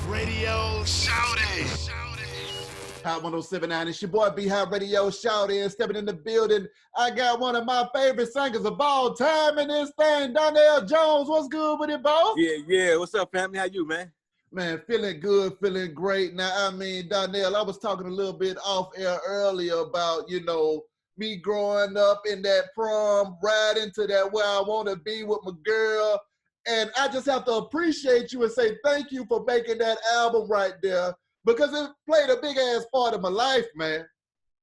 Radio Shouting. Hot 1079, it's your boy B Hot Radio Shouting, stepping in the building. I got one of my favorite singers of all time in this thing, Donell Jones. What's good with it, boss? Yeah. What's up, family? How you, man? Man, feeling good, feeling great. Now, I mean, Donell, I was talking a little bit off air earlier about, me growing up in that prom, right into that where I want to be with my girl. And I just have to appreciate you and say thank you for making that album right there, because it played a big ass part of my life, man.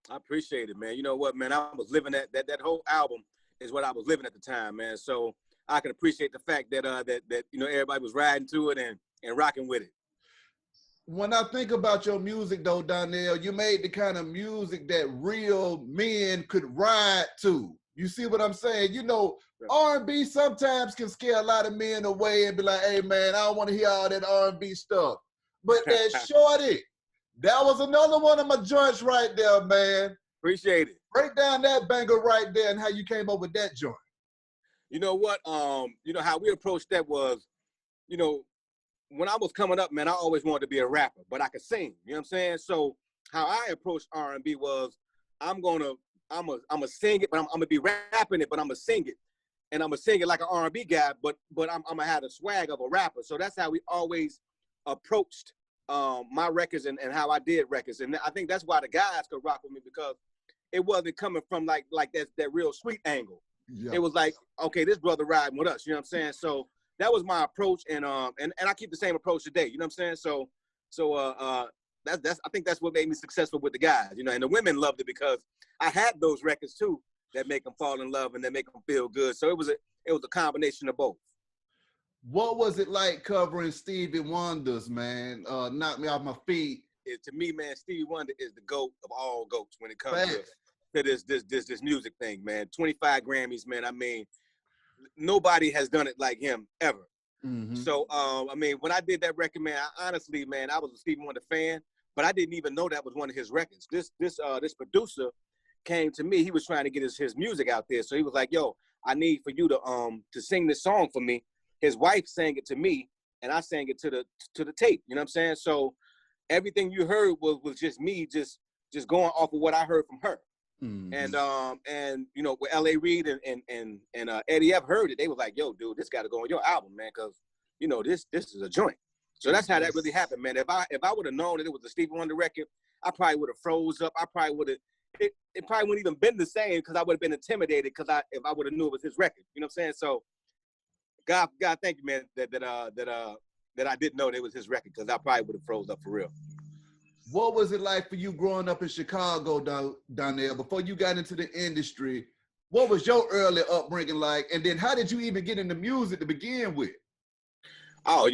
I appreciate it, man. You know what, man? I was living that whole album is what I was living at the time, man. So I can appreciate the fact that everybody was riding to it and rocking with it. When I think about your music, though, Donell, you made the kind of music that real men could ride to. You see what I'm saying? R&B sometimes can scare a lot of men away and be like, hey, man, I don't want to hear all that R&B stuff. But that Shorty, that was another one of my joints right there, man. Appreciate it. Break down that banger right there and how you came up with that joint. You know what? How we approached that was, when I was coming up, man, I always wanted to be a rapper, but I could sing. You know what I'm saying? So how I approached R&B was, I'm gonna sing it, but I'm gonna be rapping it, but I'm gonna sing it, and I'm gonna sing it like an R&B guy, but I'm gonna have the swag of a rapper. So that's how we always approached my records and how I did records, and I think that's why the guys could rock with me, because it wasn't coming from like that real sweet angle. Yeah. It was like, okay, this brother riding with us. You know what I'm saying? So that was my approach, and I keep the same approach today. You know what I'm saying? So that's I think that's what made me successful with the guys. And the women loved it because I had those records too that make them fall in love and that make them feel good. So it was a combination of both. What was it like covering Stevie Wonder's, man? Knock Me Off My Feet. To me, man, Stevie Wonder is the GOAT of all GOATs when it comes to this music thing, man. 25 Grammys, man. I mean, nobody has done it like him ever. Mm-hmm. So, when I did that record, man, I was a Stevie Wonder fan, but I didn't even know that was one of his records. This producer came to me. He was trying to get his music out there. So he was like, yo, I need for you to sing this song for me. His wife sang it to me, and I sang it to the tape. You know what I'm saying? So everything you heard was just me just going off of what I heard from her. Mm-hmm. And with L.A. Reid and Eddie F heard it, they was like, yo, dude, this got to go on your album, man, because this is a joint. So that's how that really happened, man. If I would have known that it was a Stevie Wonder record, I probably would have froze up. I probably would have. It probably wouldn't even been the same, because I would have been intimidated if I would have knew it was his record. You know what I'm saying? So God, thank you, man, that I didn't know that it was his record, because I probably would have froze up for real. What was it like for you growing up in Chicago, Donell, before you got into the industry? What was your early upbringing like? And then how did you even get into music to begin with? Oh,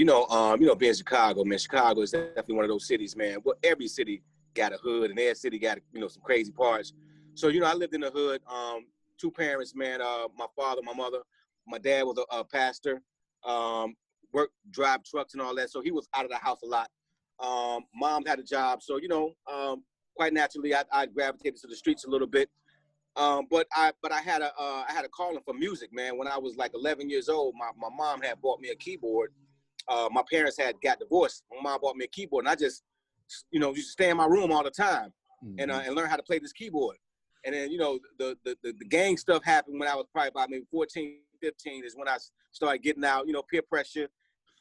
being Chicago, man, Chicago is definitely one of those cities, man. Well, every city got a hood, and every city got, some crazy parts. So, I lived in the hood, two parents, man, my father, my mother. My dad was a pastor, drive trucks and all that. So he was out of the house a lot. Mom had a job. So, quite naturally, I gravitated to the streets a little bit. But I had a calling for music, man. When I was like 11 years old, my mom had bought me a keyboard. My parents had got divorced. My mom bought me a keyboard, and I just, used to stay in my room all the time, mm-hmm. and learn how to play this keyboard. And then, the gang stuff happened when I was probably about maybe 14, 15 is when I started getting out, peer pressure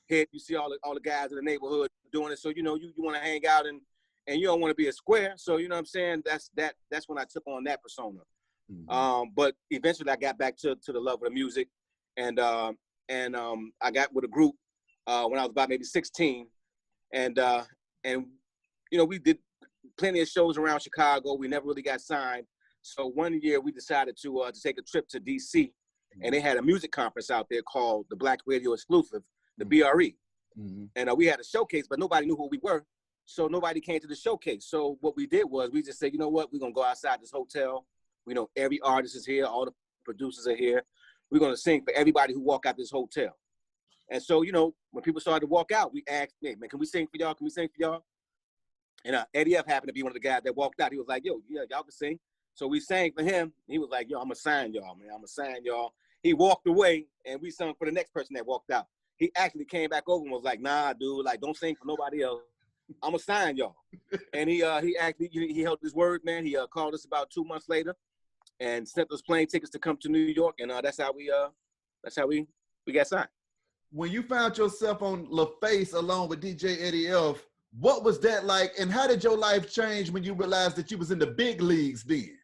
hit. You see all the guys in the neighborhood doing it. So, you want to hang out and you don't want to be a square. So, you know what I'm saying? That's when I took on that persona. Mm-hmm. But eventually I got back to the love of the music, and I got with a group when I was about maybe 16, and we did plenty of shows around Chicago. We never really got signed. So one year we decided to take a trip to DC, and they had a music conference out there called the Black Radio Exclusive, the BRE. Mm-hmm. And we had a showcase, but nobody knew who we were. So nobody came to the showcase. So what we did was we just said, you know what, we're going to go outside this hotel. We know every artist is here. All the producers are here. We're going to sing for everybody who walk out this hotel. And so, when people started to walk out, we asked, hey, man, can we sing for y'all? Can we sing for y'all? And Eddie F happened to be one of the guys that walked out. He was like, yo, yeah, y'all can sing. So we sang for him. He was like, yo, I'm going to sign y'all, man. I'm going to sign y'all. He walked away, and we sung for the next person that walked out. he actually came back over and was like, nah, dude, like, don't sing for nobody else. I'm gonna sign y'all. And he actually, he held his word, man. He called us about 2 months later and sent us plane tickets to come to New York. And that's how we got signed. When you found yourself on Laface along with DJ Eddie F, what was that like? And how did your life change when you realized that you was in the big leagues then?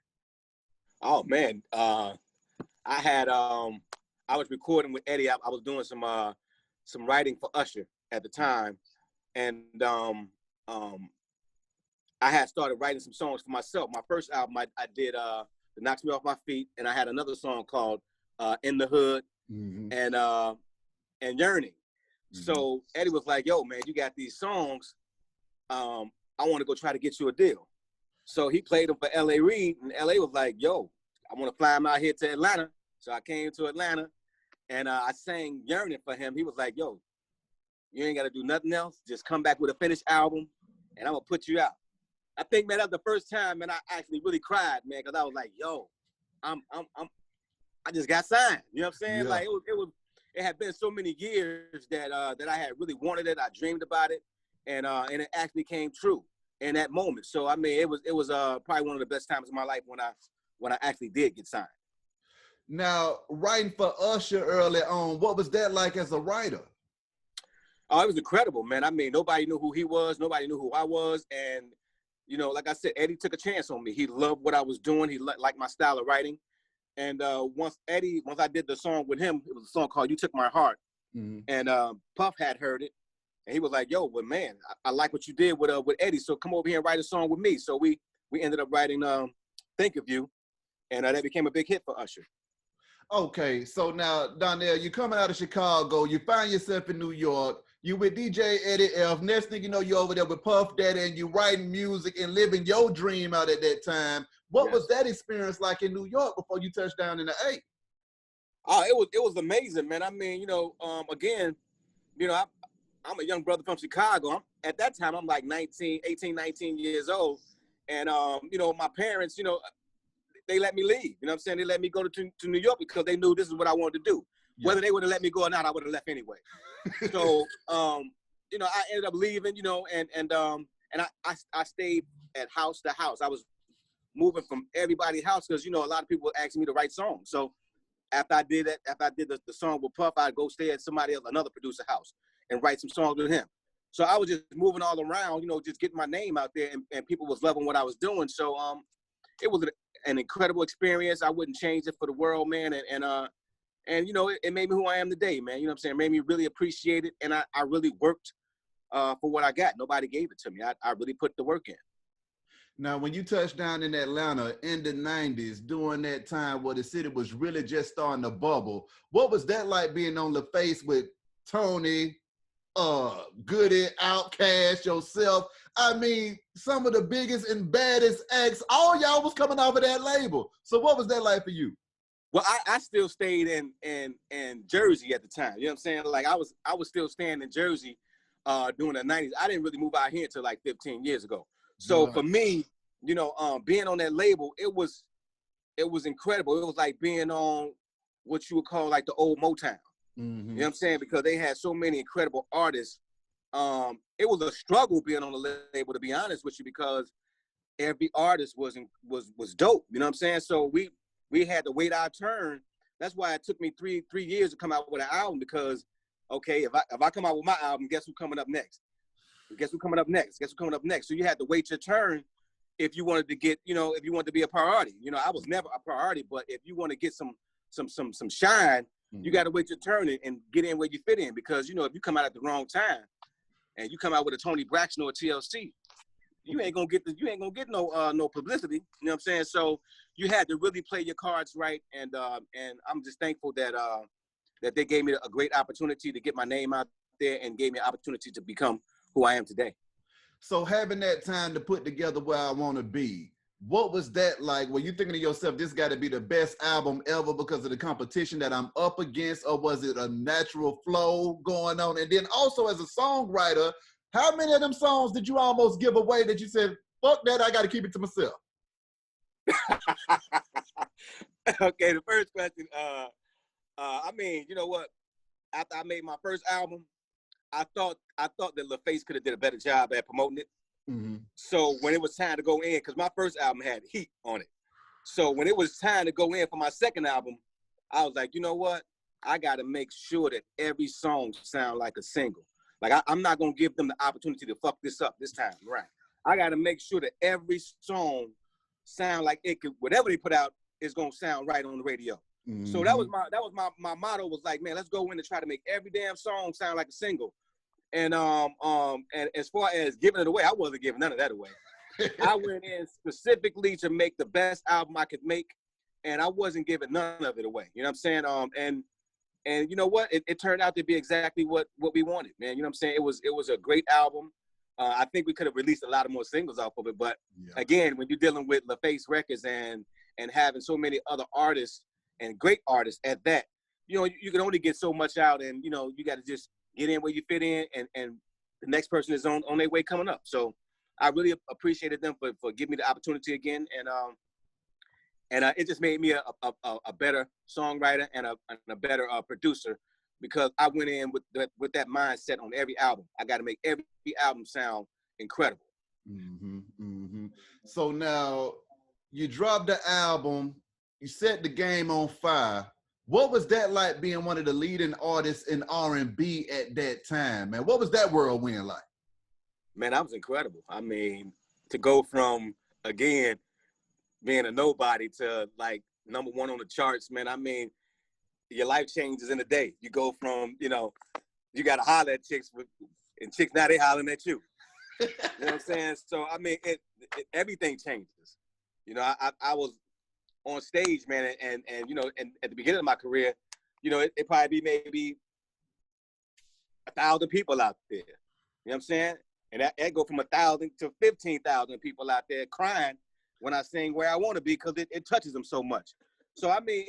Oh man, I was recording with Eddie. I was doing some writing for Usher at the time, and I had started writing some songs for myself. My first album, I did "That Knocks Me Off My Feet," and I had another song called "In the Hood" and "Yearning." So Eddie was like, "Yo, man, you got these songs. I want to go try to get you a deal." So he played them for L.A. Reid, and L.A. was like, "Yo, I want to fly him out here to Atlanta." So I came to Atlanta, and I sang "Yearning" for him. He was like, "Yo, you ain't got to do nothing else. Just come back with a finished album, and I'm gonna put you out." I think, man, that was the first time, man, I actually really cried, man, because I was like, "Yo, I just got signed." You know what I'm saying? Yeah. Like it had been so many years that I had really wanted it. I dreamed about it, and it actually came true in that moment. So I mean, it was probably one of the best times of my life when I actually did get signed. Now, writing for Usher early on, what was that like as a writer? Oh, it was incredible, man. I mean, nobody knew who he was. Nobody knew who I was. And, you know, like I said, Eddie took a chance on me. He loved what I was doing. He liked my style of writing. And once I did the song with him, it was a song called "You Took My Heart." And Puff had heard it. And he was like, "Yo, but man, I like what you did with Eddie. So come over here and write a song with me." So we ended up writing "Think of You." And that became a big hit for Usher. Okay, so now, Donell, you're coming out of Chicago, you find yourself in New York, you with DJ Eddie F. Next thing you know, you're over there with Puff Daddy and you writing music and living your dream out at that time. What was that experience like in New York before you touched down in the A? Oh, it was amazing, man. I mean, you know, again, you know, I'm a young brother from Chicago. At that time, I'm like 19 years old. And, you know, my parents, you know, they let me leave. You know what I'm saying? They let me go to New York because they knew this is what I wanted to do. Yeah. Whether they would have let me go or not, I would have left anyway. So, you know, I ended up leaving, you know, and I stayed at house to house. I was moving from everybody's house because, you know, a lot of people asked me to write songs. So after I did the song with Puff, I'd go stay at somebody else, another producer's house, and write some songs with him. So I was just moving all around, you know, just getting my name out there, and people was loving what I was doing. So it was an incredible experience. I wouldn't change it for the world, man. And you know, it made me who I am today, man. You know what I'm saying? It made me really appreciate it. And I really worked for what I got. Nobody gave it to me. I really put the work in. Now, when you touched down in Atlanta in the 90s, during that time where the city was really just starting to bubble, what was that like being on Laface with Tony, Goody, Outkast, yourself? I mean, some of the biggest and baddest acts, all y'all was coming off of that label. So what was that like for you? Well, I still stayed in Jersey at the time. You know what I'm saying? Like I was still staying in Jersey during the 90s. I didn't really move out here until like 15 years ago. So for me, you know, being on that label, it was incredible. It was like being on what you would call like the old Motown. You know what I'm saying? Because they had so many incredible artists. It was a struggle being on the label, to be honest with you, because every artist was dope. You know what I'm saying? So we had to wait our turn. That's why it took me three years to come out with an album, because okay, if I come out with my album, guess who's coming up next? Guess who's coming up next? Guess who's coming up next? So you had to wait your turn if you wanted to get, you know, if you wanted to be a priority. You know, I was never a priority, but if you want to get some shine, you got to wait your turn and get in where you fit in. Because, you know, if you come out at the wrong time and you come out with a Tony Braxton or a TLC, you ain't gonna get no publicity. You know what I'm saying? So you had to really play your cards right, and I'm just thankful that that they gave me a great opportunity to get my name out there and gave me an opportunity to become who I am today. So having that time to put together where I want to be, what was that like? Were you thinking to yourself, this got to be the best album ever because of the competition that I'm up against, or was it a natural flow going on? And then also as a songwriter, how many of them songs did you almost give away that you said, fuck that, I got to keep it to myself? Okay, the first question, I mean, you know what? after I made my first album, I thought that Laface could have did a better job at promoting it. Mm-hmm. So when it was time to go in, because my first album had heat on it. So when it was time to go in for my second album, I was like, you know what? I got to make sure that every song sound like a single. Like I'm not gonna give them the opportunity to fuck this up this time, right? I got to make sure that every song sound like it could, whatever they put out is gonna sound right on the radio. Mm-hmm. So that was my motto was like, man, let's go in and try to make every damn song sound like a single. And as far as giving it away, I wasn't giving none of that away. I went in specifically to make the best album I could make, and I wasn't giving none of it away. You know what I'm saying? And you know what? It turned out to be exactly what we wanted, man. You know what I'm saying? It was a great album. I think we could have released a lot of more singles off of it, but again, when you're dealing with Laface Records and having so many other artists and great artists at that, you know, you can only get so much out, and you know, you got to just get in where you fit in, and the next person is on their way coming up. So I really appreciated them for giving me the opportunity again, and it just made me a better songwriter and a better producer, because I went in with that mindset on every album. I got to make every album sound incredible. Mm-hmm, mm-hmm. So now you dropped the album, you set the game on fire. What was that like, being one of the leading artists in R&B at that time, man? What was that whirlwind like? Man, that was incredible. I mean, to go from, again, being a nobody to like #1 on the charts, man, I mean, your life changes in a day. You go from, you know, you got to holler at chicks, and chicks now they hollering at you. You know what I'm saying? So, I mean, everything changes. You know, I was on stage, man, and you know, and at the beginning of my career, you know, it probably be maybe 1,000 people out there. You know what I'm saying? And that go from 1,000 to 15,000 people out there crying when I sing Where I Want to Be, because it touches them so much. So, I mean,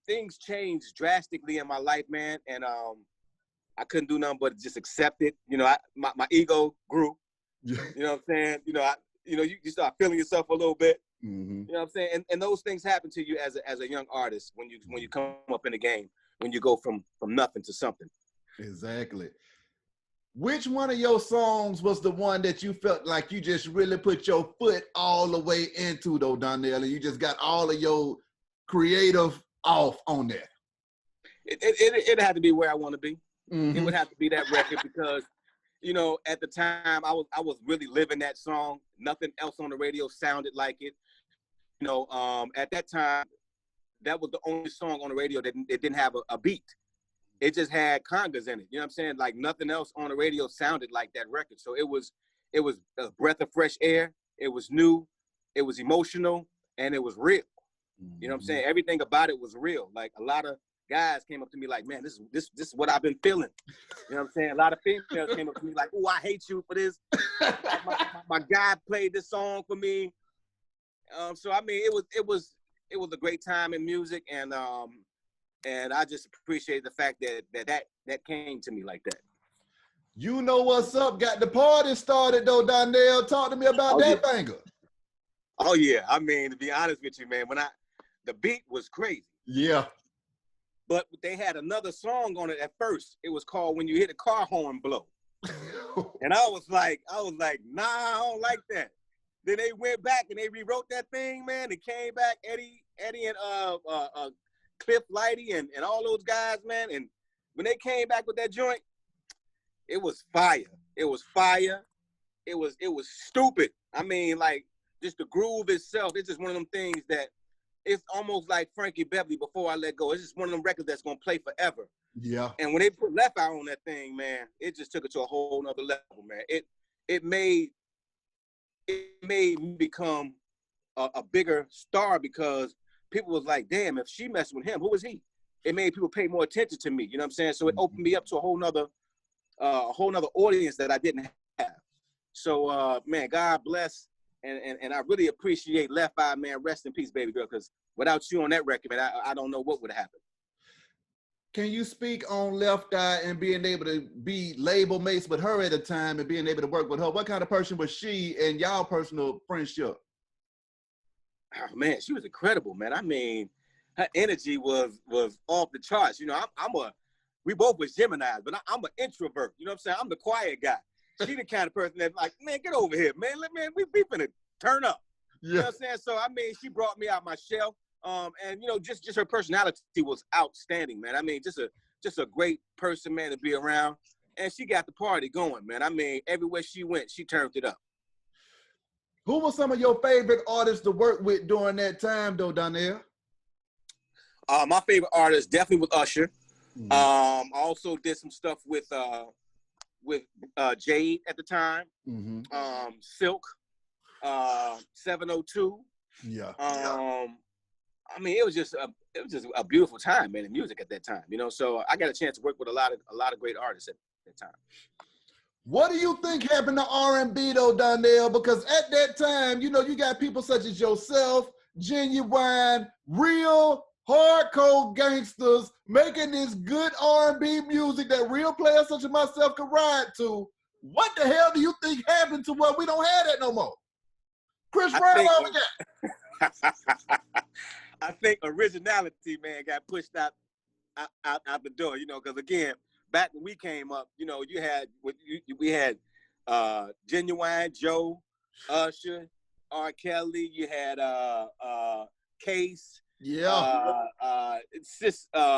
things changed drastically in my life, man, and I couldn't do nothing but just accept it. You know, my ego grew. You know what I'm saying? You know, you start feeling yourself a little bit. Mm-hmm. You know what I'm saying? And those things happen to you as a young artist when you come up in the game, when you go from nothing to something. Exactly. Which one of your songs was the one that you felt like you just really put your foot all the way into, though, Donell, and you just got all of your creative off on there? It had to be Where I Want to Be. Mm-hmm. It would have to be that record, because, you know, at the time I was really living that song. Nothing else on the radio sounded like it. You know, at that time, that was the only song on the radio that it didn't have a beat. It just had congas in it. You know what I'm saying? Like nothing else on the radio sounded like that record. So it was a breath of fresh air. It was new. It was emotional, and it was real. You know what I'm saying? Everything about it was real. Like a lot of guys came up to me like, man, this is what I've been feeling. You know what I'm saying? A lot of females came up to me like, oh, I hate you for this. my guy played this song for me. So I mean, it was a great time in music, and I just appreciate the fact that came to me like that. You know what's up? Got the party started, though, Donell. Talk to me about that banger. Oh yeah, I mean, to be honest with you, man, the beat was crazy. Yeah. But they had another song on it at first. It was called When You Hear the Car Horn Blow. And I was like, nah, I don't like that. Then they went back and they rewrote that thing, man. It came back, Eddie and Cliff Lighty and all those guys, man. And when they came back with that joint, it was fire. It was fire. It was stupid. I mean, like, just the groove itself, it's just one of them things that it's almost like Frankie Beverly, Before I Let Go. It's just one of them records that's gonna play forever. Yeah. And when they put Left Eye on that thing, man, it just took it to a whole nother level, man. It made me become a bigger star, because people was like, damn, if she messed with him, who is he? It made people pay more attention to me. You know what I'm saying? So it opened me up to a whole nother audience that I didn't have. So man, God bless. And I really appreciate Left Eye, man. Rest in peace, baby girl, because without you on that record, man, I don't know what would have happened. Can you speak on Left Eye and being able to be label mates with her at a time and being able to work with her? What kind of person was she and y'all personal friendship? Oh, man, she was incredible, man. I mean, her energy was off the charts. You know, we both was Geminis, but I'm an introvert. You know what I'm saying? I'm the quiet guy. She the kind of person that like, man, get over here, man. We finna turn up. Yeah. You know what I'm saying? So I mean, she brought me out my shell. And you know, just her personality was outstanding, man. I mean, just a great person, man, to be around. And she got the party going, man. I mean, everywhere she went, she turned it up. Who were some of your favorite artists to work with during that time, though, Donell? My favorite artist definitely was Usher. Mm-hmm. I also did some stuff with Jade at the time. Mm-hmm. Silk, 702. Yeah. I mean, it was just a beautiful time, man, in music at that time. You know, so I got a chance to work with a lot of great artists at that time. What do you think happened to R&B though, Donell? Because at that time, you know, you got people such as yourself, Genuine, real hardcore gangsters making this good R&B music that real players such as myself could ride to. What the hell do you think happened to where we don't have that no more? Chris Brown, what we got? I think originality, man, got pushed out the door. You know, because again, back when we came up, you know, we had Genuine, Joe, Usher, R. Kelly. You had Case. Yeah.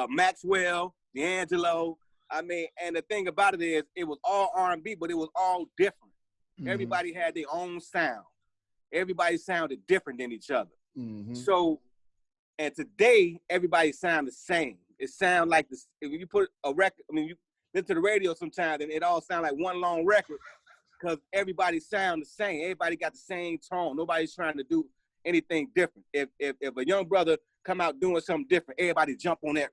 Maxwell, D'Angelo. I mean, and the thing about it is, it was all R&B, but it was all different. Mm-hmm. Everybody had their own sound. Everybody sounded different than each other. Mm-hmm. So, and today, everybody sound the same. It sounds like this. If you put a record, I mean, you listen to the radio sometimes, and it all sounds like one long record because everybody sound the same. Everybody got the same tone. Nobody's trying to do anything different. If a young brother come out doing something different, everybody jump on that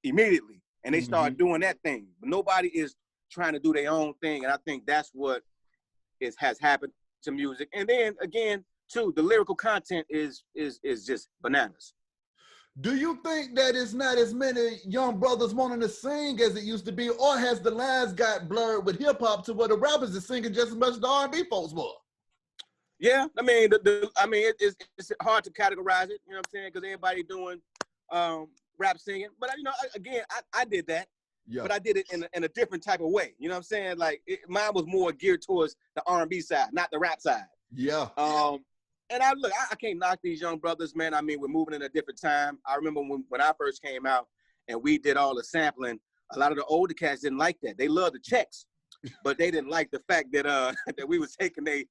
immediately, and they start doing that thing. But nobody is trying to do their own thing, and I think that's what has happened to music. And then again, too, the lyrical content is just bananas. Do you think that it's not as many young brothers wanting to sing as it used to be, or has the lines got blurred with hip hop to where the rappers are singing just as much as the R&B folks were? Yeah, I mean, it's hard to categorize it. You know what I'm saying? Because everybody doing rap singing, but you know, again, I did that, but I did it in a different type of way. You know what I'm saying? Like mine was more geared towards the R&B side, not the rap side. Yeah. And I can't knock these young brothers, man. I mean, we're moving in a different time. I remember when I first came out and we did all the sampling, a lot of the older cats didn't like that. They loved the checks, but they didn't like the fact that that we was taking their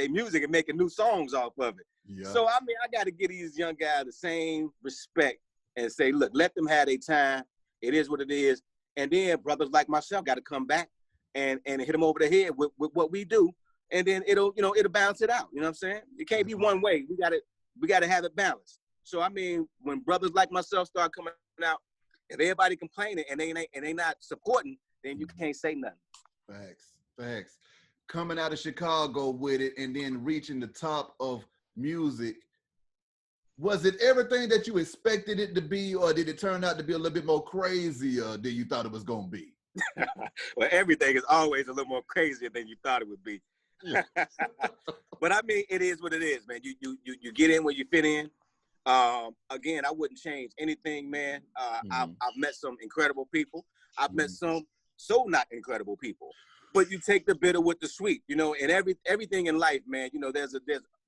music and making new songs off of it. Yeah. So, I mean, I got to give these young guys the same respect and say, look, let them have their time. It is what it is. And then brothers like myself got to come back and hit them over the head with what we do. And then it'll balance it out. You know what I'm saying? It can't be one way. We gotta have it balanced. So I mean, when brothers like myself start coming out, if everybody complaining and they not supporting, then you can't say nothing. Facts. Coming out of Chicago with it and then reaching the top of music, was it everything that you expected it to be, or did it turn out to be a little bit more crazier than you thought it was gonna be? Well, everything is always a little more crazier than you thought it would be. Yeah. But I mean, it is what it is, man. You get in where you fit in. Again, I wouldn't change anything, man. I've met some incredible people. I've met some so not incredible people. But you take the bitter with the sweet, you know. And everything in life, man. You know, there's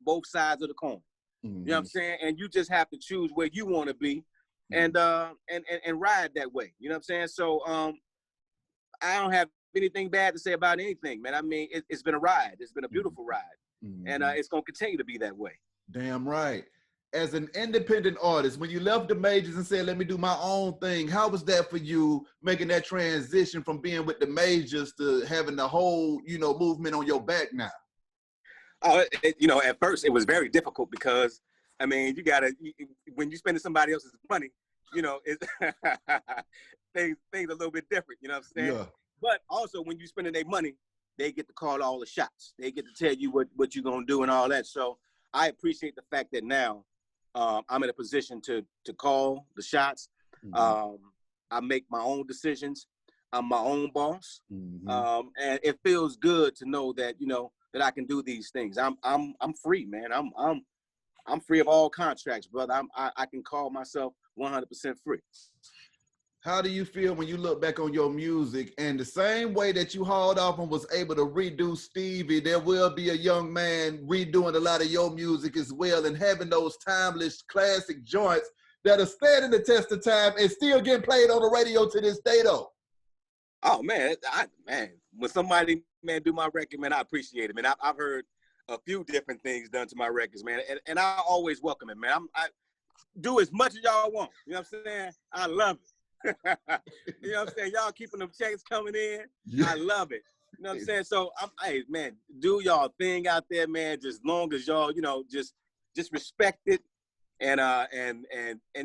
both sides of the coin. You know what I'm saying? And you just have to choose where you want to be, and ride that way. You know what I'm saying? So I don't have anything bad to say about anything, man. I mean, it's been a ride. It's been a beautiful ride. And it's going to continue to be that way. Damn right. As an independent artist, when you left the majors and said, let me do my own thing, how was that for you, making that transition from being with the majors to having the whole, you know, movement on your back now? You know, at first it was very difficult because, I mean, when you're spending somebody else's money, you know, things are a little bit different, you know what I'm saying? Yeah. But also when you're spending their money, they get to call all the shots. They get to tell you what you're going to do and all that. So I appreciate the fact that now I'm in a position to call the shots. I make my own decisions. I'm my own boss. And it feels good to know that, you know, that I can do these things. I'm free, man. I'm free of all contracts, brother. I can call myself 100% free. How do you feel when you look back on your music and the same way that you hauled off and was able to redo Stevie, there will be a young man redoing a lot of your music as well and having those timeless classic joints that are standing the test of time and still getting played on the radio to this day though? Oh man, when somebody, man, do my record, man, I appreciate it, man. I've heard a few different things done to my records, man, and I always welcome it, man. I do as much as y'all want. You know what I'm saying? I love it. You know what I'm saying? Y'all keeping them checks coming in. Yeah. I love it. You know what I'm saying? So hey man, do y'all thing out there, man. Just long as y'all, you know, just respect it and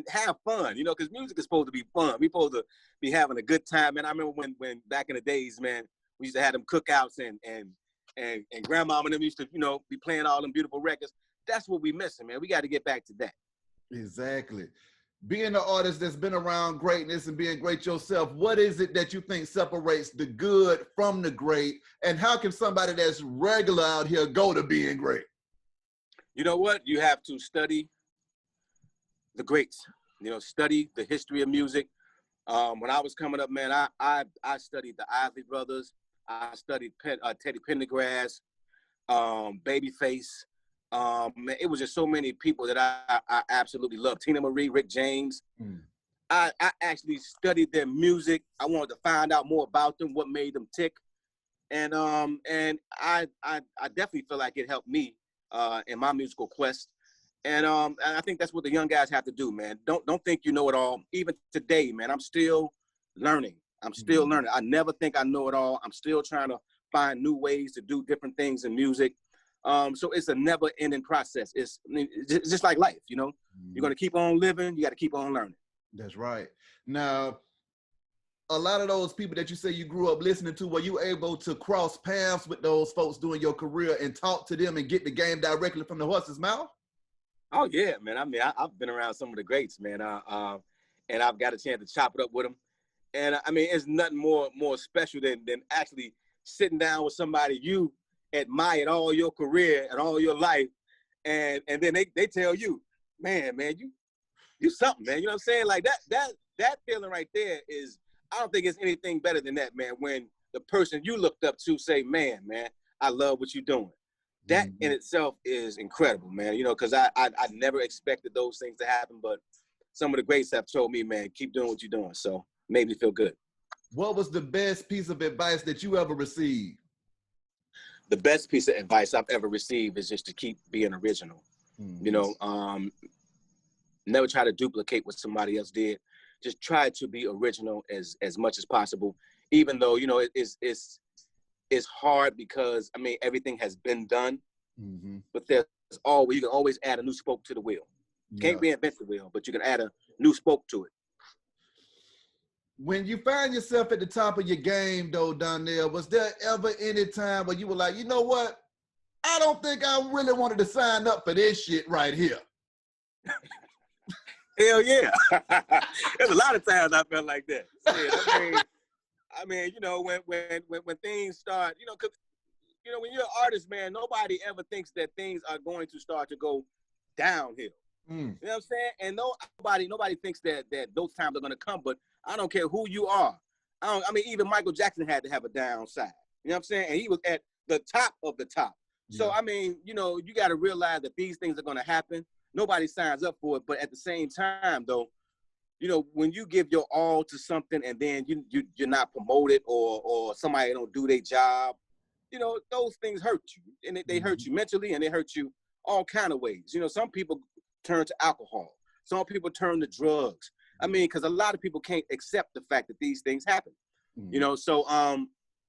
have fun. You know, because music is supposed to be fun. We supposed to be having a good time. Man, I remember when back in the days, man, we used to have them cookouts and grandmama and them used to, you know, be playing all them beautiful records. That's what we missing, man. We got to get back to that. Exactly. Being an artist that's been around greatness and being great yourself, what is it that you think separates the good from the great? And how can somebody that's regular out here go to being great? You know what? You have to study the greats, you know, study the history of music. When I was coming up, man, I studied the Isley Brothers. I studied Teddy Pendergrass, Babyface. Man, it was just so many people that I absolutely loved. Tina Marie, Rick James. I actually studied their music. I wanted to find out more about them, what made them tick. And I definitely feel like it helped me in my musical quest. And I think that's what the young guys have to do, man. Don't think you know it all. Even today, man, I'm still learning. Learning. I never think I know it all. I'm still trying to find new ways to do different things in music. So it's a never-ending process. It's just like life, you know. You're gonna keep on living. You got to keep on learning. That's right. Now, a lot of those people that you say you grew up listening to, were you able to cross paths with those folks during your career and talk to them and get the game directly from the horse's mouth? Oh yeah, man. I mean, I've been around some of the greats, man. And I've got a chance to chop it up with them. And I mean, it's nothing more special than actually sitting down with somebody you admired all your career and all your life, and then they tell you, man, you something, man. You know what I'm saying? Like that feeling right there is, I don't think it's anything better than that, man. When the person you looked up to say, man, I love what you're doing. That in itself is incredible, man. You know, because I never expected those things to happen, but some of the greats have told me, man, keep doing what you're doing. So made me feel good. What was the best piece of advice that you ever received? The best piece of advice I've ever received is just to keep being original. You know, never try to duplicate what somebody else did. Just try to be original as much as possible, even though, you know, it's hard because, I mean, everything has been done, but you can always add a new spoke to the wheel. You can't reinvent the wheel, but you can add a new spoke to it. When you find yourself at the top of your game, though, Donell, was there ever any time where you were like, you know what? I don't think I really wanted to sign up for this shit right here. Hell yeah. There's a lot of times I felt like that. Yeah, I mean, you know, when things start, you know, cause, you know, when you're an artist, man, nobody ever thinks that things are going to start to go downhill. You know what I'm saying? And nobody thinks that those times are going to come, but I don't care who you are. I mean, even Michael Jackson had to have a downside. You know what I'm saying? And he was at the top of the top. Yeah. So, I mean, you know, you got to realize that these things are going to happen. Nobody signs up for it. But at the same time, though, you know, when you give your all to something and then you're not promoted or somebody don't do their job, you know, those things hurt you. And they hurt you mentally and they hurt you all kind of ways. You know, some people turn to alcohol. Some people turn to drugs. I mean, because a lot of people can't accept the fact that these things happen. You know, so,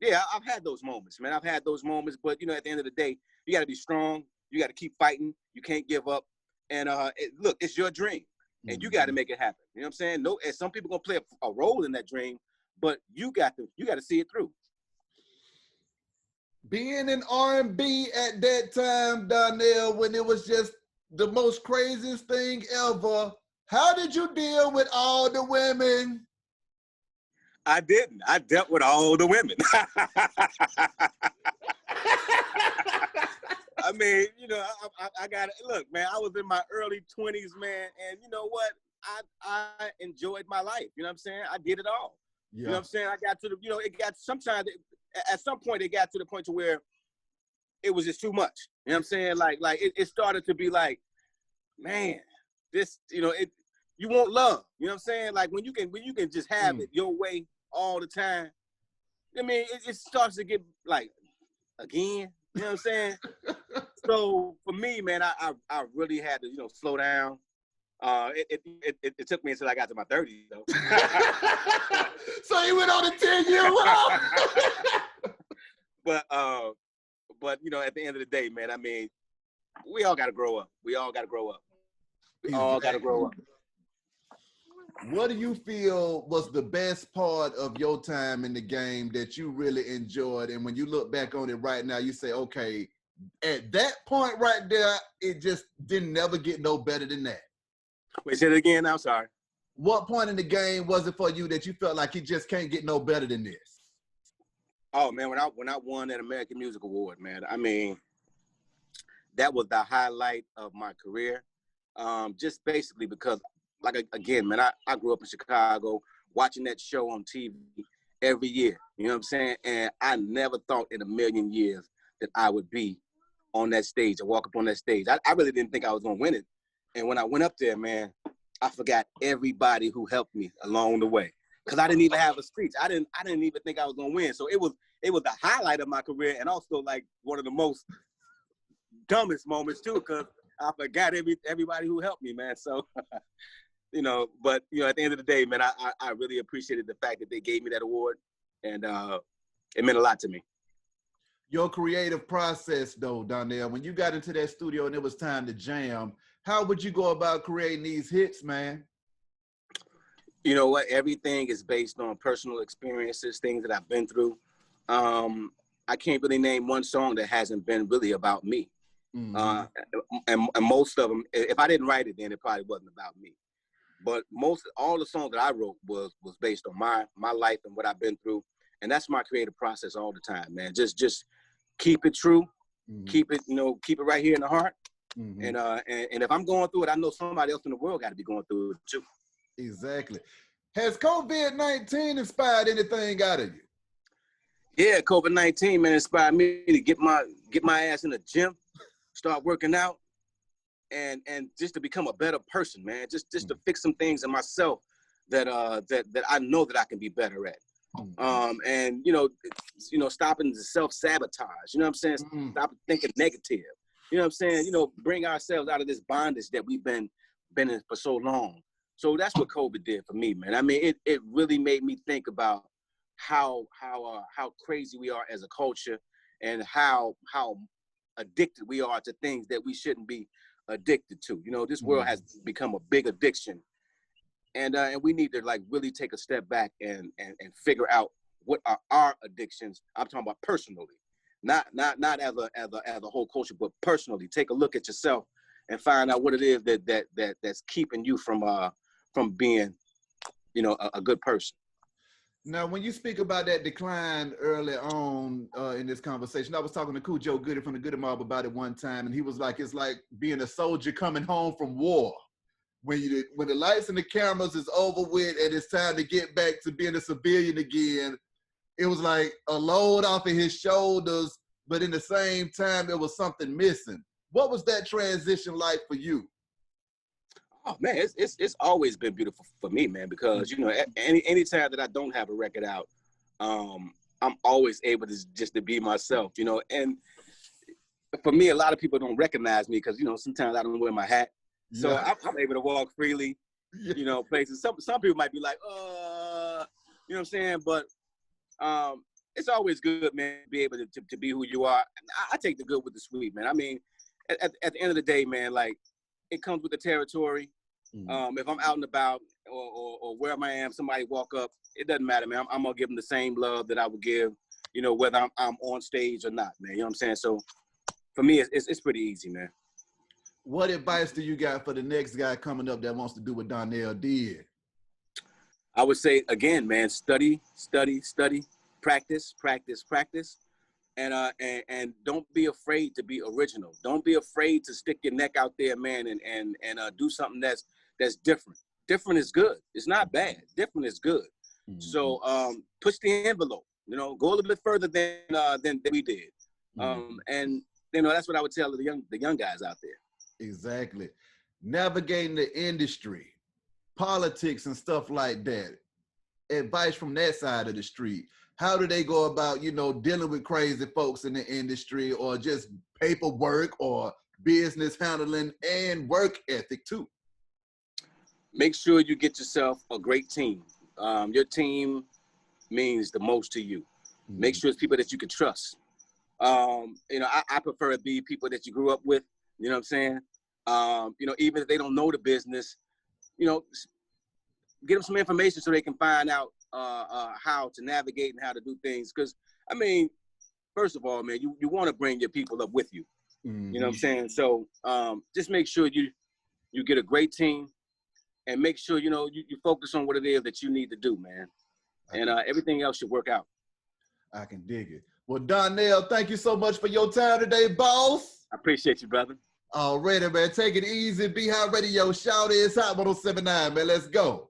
yeah, I've had those moments, man. I've had those moments. But, you know, at the end of the day, you got to be strong. You got to keep fighting. You can't give up. And look, it's your dream. And you got to make it happen. You know what I'm saying? No, and some people gonna play a role in that dream, but you got to see it through. Being in R&B at that time, Donell, when it was just the most craziest thing ever, how did you deal with all the women? I didn't. I dealt with all the women. I mean, you know, I got it. Look, man, I was in my early 20s, man, and you know what? I enjoyed my life. You know what I'm saying? I did it all. Yeah. You know what I'm saying? I got to the, you know, it got sometimes at some point it got to the point to where it was just too much. You know what I'm saying? Like it started to be like, man, this, you know, you want love. You know what I'm saying? Like when you can just have it your way all the time. I mean, it starts to get like, again, you know what I'm saying? So for me, man, I really had to, you know, slow down. It took me until I got to my 30s, though. So you went on a 10-year run. But you know, at the end of the day, man, I mean, we all got to grow up. We all got to grow up. We all got to grow up. What do you feel was the best part of your time in the game that you really enjoyed? And when you look back on it right now, you say, okay, at that point right there, it just didn't never get no better than that. Wait, say it again. I'm sorry. What point in the game was it for you that you felt like it just can't get no better than this? Oh man, when I won that American Music Award, man, I mean, that was the highlight of my career. Just basically because, like, again, man, I grew up in Chicago watching that show on TV every year. You know what I'm saying? And I never thought in a million years that I would be on that stage or walk up on that stage. I really didn't think I was going to win it. And when I went up there, man, I forgot everybody who helped me along the way because I didn't even have a speech. I didn't even think I was going to win. So it was the highlight of my career and also like one of the most dumbest moments too because I forgot everybody who helped me, man. So, you know, but, you know, at the end of the day, man, I really appreciated the fact that they gave me that award, and it meant a lot to me. Your creative process, though, Donell, when you got into that studio and it was time to jam, how would you go about creating these hits, man? You know what? Everything is based on personal experiences, things that I've been through. I can't really name one song that hasn't been really about me. Mm-hmm. And most of them, if I didn't write it, then it probably wasn't about me. But all the songs that I wrote was based on my life and what I've been through. And that's my creative process all the time, man. Just keep it true, keep it right here in the heart. Mm-hmm. And if I'm going through it, I know somebody else in the world got to be going through it too. Exactly. Has COVID-19 inspired anything out of you? Yeah, COVID-19, man, inspired me to get my ass in the gym, start working out, and just to become a better person, man. Just to fix some things in myself that I know that I can be better at. And you know, stopping the self-sabotage. You know what I'm saying? Stop thinking negative. You know what I'm saying? You know, bring ourselves out of this bondage that we've been in for so long. So that's what COVID did for me, man. I mean, it really made me think about how crazy we are as a culture, and how addicted we are to things that we shouldn't be addicted to. You know, this world has become a big addiction, and we need to like really take a step back and figure out what are our addictions. I'm talking about personally, not as a whole culture, but personally. Take a look at yourself and find out what it is that's keeping you from being, you know, a good person. Now, when you speak about that decline early on in this conversation, I was talking to Cool Joe Goody from the Goody Mob about it one time, and he was like, it's like being a soldier coming home from war. When the lights and the cameras is over with and it's time to get back to being a civilian again, it was like a load off of his shoulders, but in the same time, it was something missing. What was that transition like for you? Oh man, it's always been beautiful for me, man, because you know, any time that I don't have a record out, I'm always able to just to be myself, you know. And for me, a lot of people don't recognize me because, you know, sometimes I don't wear my hat, so I'm able to walk freely, you know, places. Some people might be like, you know what I'm saying, but it's always good, man, to be able to be who you are. I take the good with the sweet, man. I mean, at the end of the day, man, like, it comes with the territory. If I'm out and about or wherever I am, somebody walk up, it doesn't matter, man. I'm gonna give them the same love that I would give, you know, whether I'm on stage or not, man. You know what I'm saying? So for me, it's pretty easy, man. What advice do you got for the next guy coming up that wants to do what Donell did? I would say, again, man, study, practice, and don't be afraid to be original. Don't be afraid to stick your neck out there, man, and do something that's different. different is good. It's not bad. Different is good. Mm-hmm. So push the envelope. You know, go a little bit further than we did. And you know, that's what I would tell the young guys out there. Exactly. Navigating the industry, politics and stuff like that. Advice from that side of the street. How do they go about, you know, dealing with crazy folks in the industry, or just paperwork or business handling and work ethic too? Make sure you get yourself a great team. Your team means the most to you. Make sure it's people that you can trust. You know, I prefer it be people that you grew up with, you know what I'm saying? You know, even if they don't know the business, you know, get them some information so they can find out how to navigate and how to do things. Because, I mean, first of all, man, you want to bring your people up with you. You know what I'm saying? So just make sure you get a great team, and make sure, you know, you focus on what it is that you need to do, man. And everything else should work out. I can dig it. Well, Donell, thank you so much for your time today, boss. I appreciate you, brother. Alrighty, man. Take it easy. Be Hot Radio. Shout is Hot 107.9, man. Let's go.